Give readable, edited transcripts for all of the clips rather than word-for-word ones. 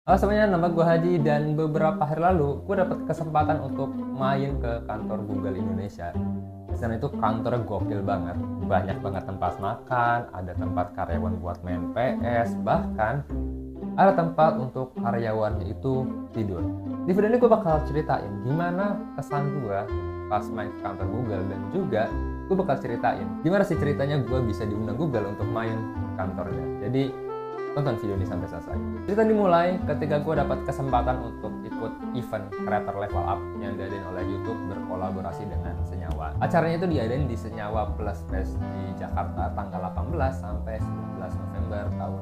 Halo semuanya, nama gue Haji dan beberapa hari lalu gue dapat kesempatan untuk main ke kantor Google Indonesia. Di sana itu kantornya gokil banget, banyak banget tempat makan, ada tempat karyawan buat main PS, bahkan ada tempat untuk karyawannya itu tidur. Di video ini gue bakal ceritain gimana kesan gue pas main ke kantor Google, dan juga gue bakal ceritain gimana sih ceritanya gue bisa diundang Google untuk main ke kantornya. Jadi tonton video ini sampai selesai. Cerita dimulai ketika gue dapat kesempatan untuk ikut event Creator Level Up yang diadain oleh YouTube berkolaborasi dengan Senyawa. Acaranya itu diadain di Senyawa Plus Fest di Jakarta tanggal 18 sampai 19 November tahun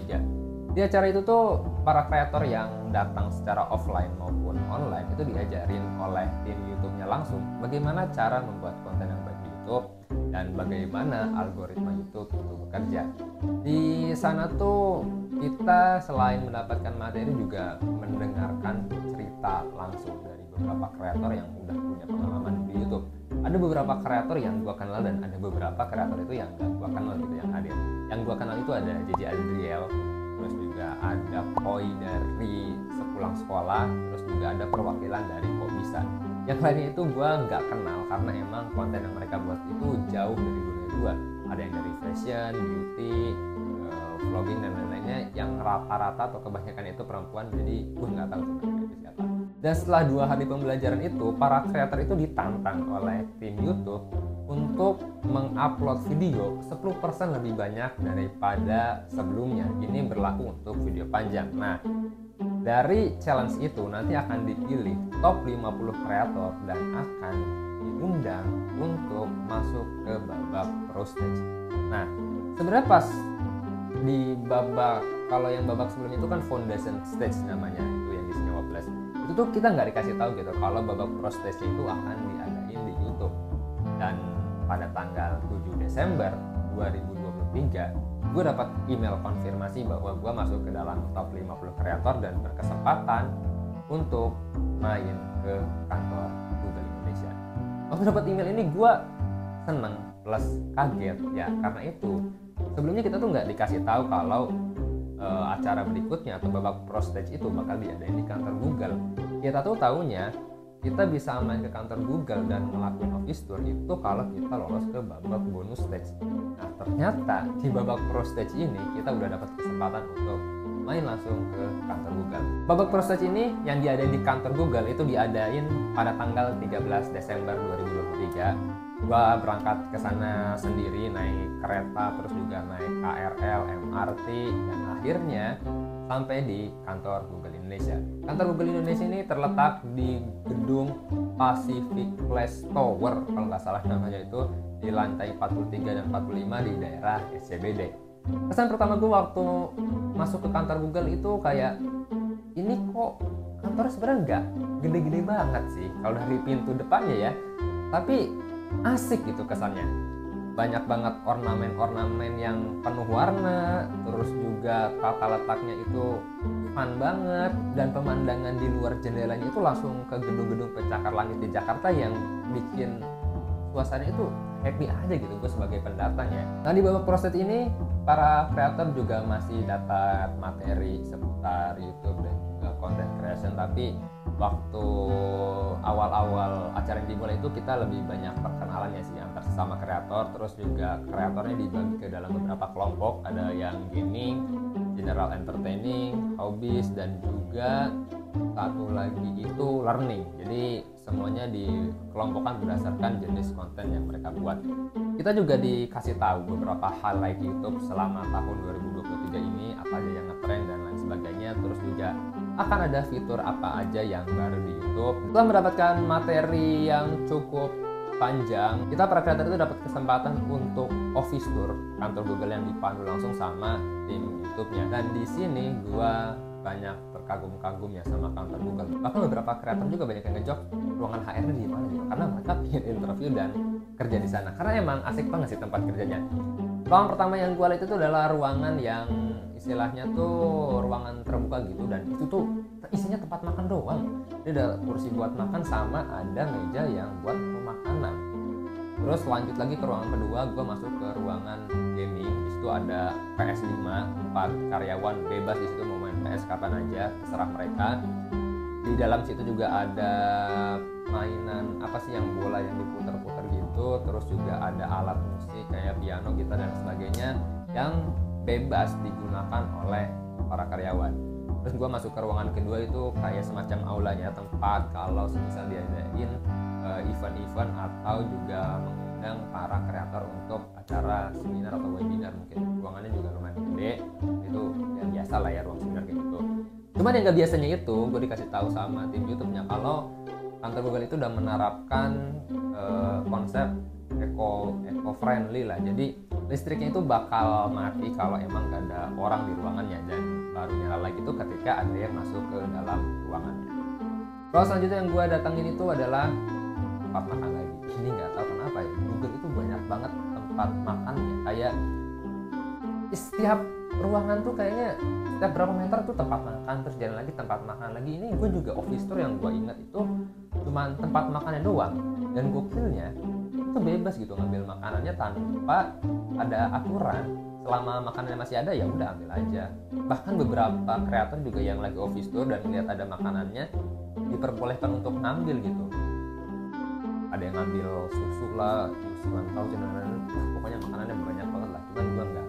2023. Di acara itu tuh para kreator yang datang secara offline maupun online itu diajarin oleh tim YouTube-nya langsung bagaimana cara membuat konten yang baik di YouTube dan bagaimana algoritma YouTube itu bekerja. Di sana tuh kita selain mendapatkan materi juga mendengarkan cerita langsung dari beberapa kreator yang udah punya pengalaman di YouTube. Ada beberapa kreator yang gua kenal dan ada beberapa kreator itu yang gak gua kenal gitu yang hadir. Yang gua kenal itu ada JJ Adriel, terus juga ada Koi dari Sepulang Sekolah, terus juga ada perwakilan dari Kok Bisa. Yang lainnya itu gue nggak kenal karena emang konten yang mereka buat itu jauh dari dunia gue. Ada yang dari fashion, beauty, vlogging dan lain-lainnya yang rata-rata atau kebanyakan itu perempuan, jadi gue nggak tahu tuh mereka itu siapa. Dan setelah 2 hari pembelajaran itu, para kreator itu ditantang oleh tim YouTube untuk mengupload video 10% lebih banyak daripada sebelumnya. Ini berlaku untuk video panjang. Nah, dari challenge itu nanti akan dipilih top 50 kreator dan akan diundang untuk masuk ke babak pro stage. Nah, sebenarnya pas di babak, kalau yang babak sebelumnya itu kan foundation stage namanya, itu yang di Senyawa Plus. Itu tuh kita nggak dikasih tahu gitu kalau babak pro stage itu akan diadain di YouTube. Dan pada tanggal 7 Desember 2023 gue dapat email konfirmasi bahwa gue masuk ke dalam top 50 kreator dan berkesempatan untuk main ke kantor Google Indonesia. Waktu dapat email ini gue seneng plus kaget ya, karena itu sebelumnya kita tuh nggak dikasih tahu kalau acara berikutnya atau babak pro stage itu bakal diadain di kantor Google. Kita tuh taunya kita bisa main ke kantor Google dan ngelakuin office tour itu kalau kita lolos ke babak bonus stage. Nah, ternyata di babak pro stage ini kita udah dapat kesempatan untuk main langsung ke kantor Google. Babak pro stage ini yang diadain di kantor Google itu diadain pada tanggal 13 Desember 2023. Gua berangkat ke sana sendiri naik kereta, terus juga naik KRL, MRT, dan akhirnya sampai di kantor Google Indonesia. Kantor Google Indonesia ini terletak di gedung Pacific Place Tower, kalau nggak salah namanya, itu di lantai 43 dan 45 di daerah SCBD. Kesan pertama gue waktu masuk ke kantor Google itu kayak, ini kok kantornya sebenarnya nggak gede-gede banget sih kalau dari pintu depannya ya, tapi asik gitu kesannya. Banyak banget ornamen-ornamen yang penuh warna, terus juga tata letaknya itu fun banget, dan pemandangan di luar jendelanya itu langsung ke gedung-gedung pencakar langit di Jakarta yang bikin suasana itu happy aja gitu gue sebagai pendatang ya. Nah, di babak proses ini para kreator juga masih dapat materi seputar YouTube dan juga content creation, tapi waktu awal-awal acara yang dimulai itu kita lebih banyak perkenalannya sih antar sesama kreator. Terus juga kreatornya dibagi ke dalam beberapa kelompok, ada yang gaming, general entertaining, hobbies, dan juga satu lagi itu learning. Jadi semuanya dikelompokkan berdasarkan jenis konten yang mereka buat. Kita juga dikasih tahu beberapa highlight YouTube selama tahun 2023 ini, apa aja yang ngetrend dan lain sebagainya. Terus juga akan ada fitur apa aja yang baru di YouTube. Setelah mendapatkan materi yang cukup panjang, kita para kreator itu dapat kesempatan untuk office tour kantor Google yang dipandu langsung sama tim YouTube-nya. Dan di sini gua banyak terkagum-kagum ya sama kantor Google. Bahkan beberapa kreator juga banyak yang ngejok ruangan HR-nya di mana gitu, karena mereka ingin interview dan kerja di sana. Karena emang asik banget sih tempat kerjanya. Ruangan pertama yang gue lihat itu adalah ruangan yang istilahnya tuh ruangan terbuka gitu, dan itu tuh isinya tempat makan doang. Jadi ada kursi buat makan sama ada meja yang buat makanan. Terus lanjut lagi ke ruangan kedua, gue masuk ke ruangan gaming. Di situ ada PS5, 4 karyawan bebas di situ mau main PS kapan aja, terserah mereka. Di dalam situ juga ada mainan apa sih yang bola yang diputer-puter gitu, terus juga ada alat musik kayak piano, gitar dan sebagainya yang bebas digunakan oleh para karyawan. Terus gue masuk ke ruangan kedua itu kayak semacam aulanya, tempat kalau misal diadain event-event atau juga mengundang para kreator untuk acara seminar atau webinar. Mungkin ruangannya juga lumayan gede, itu ya biasa lah ya ruang seminar kayak gitu. Cuman yang gak biasanya itu gue dikasih tahu sama tim YouTube-nya kalau kantor Google itu udah menerapkan konsep eco friendly lah. Jadi listriknya itu bakal mati kalau emang gak ada orang di ruangannya, dan baru nyala lagi itu ketika ada yang masuk ke dalam ruangannya. Terus selanjutnya yang gue datangin itu adalah tempat makan lagi. Ini nggak tahu kenapa ya, Google itu banyak banget tempat makannya. Kayak setiap ruangan tuh kayaknya setiap berapa meter tuh tempat makan, terus jalan lagi tempat makan lagi. Ini gue juga office tour yang gue ingat itu cuma tempat makannya doang, dan gokilnya itu bebas gitu ngambil makanannya tanpa ada aturan. Selama makanannya masih ada ya udah ambil aja. Bahkan beberapa kreator juga yang lagi office tour dan lihat ada makanannya diperbolehkan untuk ngambil gitu. Ada yang ngambil susu lah, susu tahu dan pokoknya makanannya banyak banget lah. Cuman gua nggak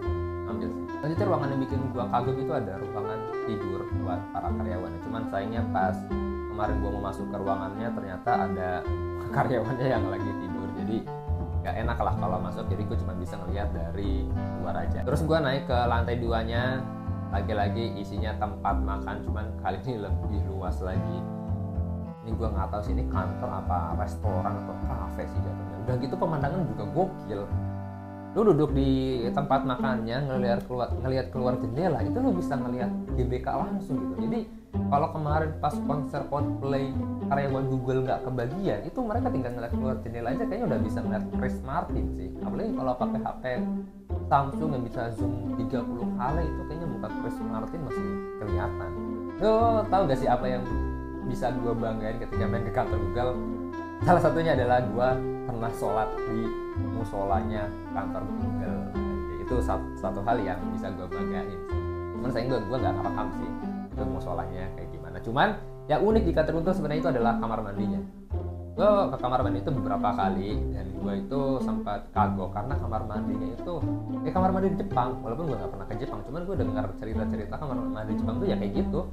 ambil sih. Lanjutnya ruangan yang bikin gua kagum itu ada ruangan tidur buat para karyawan. Cuman sayangnya pas kemarin gua mau masuk ke ruangannya ternyata ada karyawannya yang lagi tidur. Jadi gak enak lah kalau masuk, jadi gue cuma bisa ngeliat dari luar aja. Terus gue naik ke lantai 2-nya, lagi-lagi isinya tempat makan, cuman kali ini lebih luas lagi. Ini gue nggak tahu sih ini kantor apa restoran atau kafe sih jatuhnya. Udah gitu pemandangan juga gokil. Lu duduk di tempat makannya ngelihat keluar jendela, itu lu bisa ngelihat GBK langsung gitu. Jadi kalau kemarin pas konser Coldplay karyawan Google nggak kebagian, itu mereka tinggal ngeliat keluar jendela aja kayaknya udah bisa ngeliat Chris Martin sih. Apalagi kalau pakai HP Samsung yang bisa zoom 30 kali, itu kayaknya muka Chris Martin masih kelihatan. Lo tau gak sih apa yang bisa gue banggain ketika main ke kantor Google? Salah satunya adalah gue pernah sholat di musolanya kantor Google. Itu satu hal yang bisa gue banggain. Cuman sayang gue nggak ngerekam sih itu musolanya kayak gimana. Cuman yang unik di kantor Google sebenarnya itu adalah kamar mandinya. Gue ke kamar mandi itu beberapa kali dan gue itu sempat kagok karena kamar mandinya itu kamar mandi di Jepang. Walaupun gue nggak pernah ke Jepang, cuman gue dengar cerita-cerita kamar mandi Jepang tuh ya kayak gitu.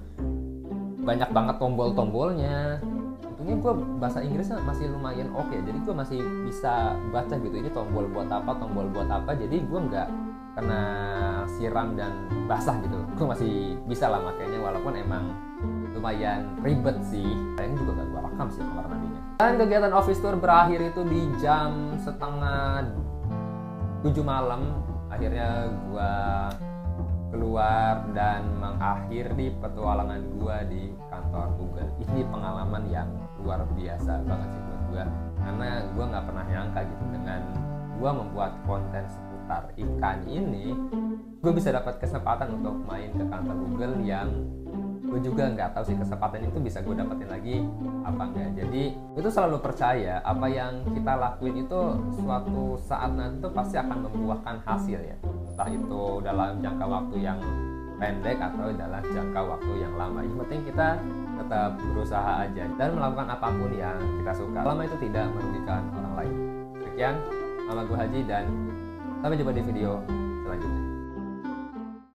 Banyak banget tombol-tombolnya. Untungnya gue bahasa Inggrisnya masih lumayan oke, jadi gue masih bisa baca gitu ini tombol buat apa, jadi gue nggak kena siram dan basah gitu. Gue masih bisa lah makanya, walaupun emang lumayan ribet sih. Sayang juga gak gue rekam sih kamar mandinya. Dan kegiatan office tour berakhir itu di jam 6:30 malam. Akhirnya gue keluar dan mengakhiri petualangan gue di kantor Google. Ini pengalaman yang luar biasa banget sih buat gue, karena gue nggak pernah nyangka gitu dengan gue membuat konten seputar ikan ini, gue bisa dapat kesempatan untuk main ke kantor Google yang gue juga nggak tahu sih kesempatan itu bisa gue dapetin lagi apa enggak. Jadi itu selalu percaya apa yang kita lakuin itu suatu saat nanti tuh pasti akan membuahkan hasil ya, entah itu dalam jangka waktu yang pendek atau dalam jangka waktu yang lama. Yang penting kita tetap berusaha aja dan melakukan apapun yang kita suka selama itu tidak merugikan orang lain. Sekian, nama gue Haji dan sampai jumpa di video selanjutnya.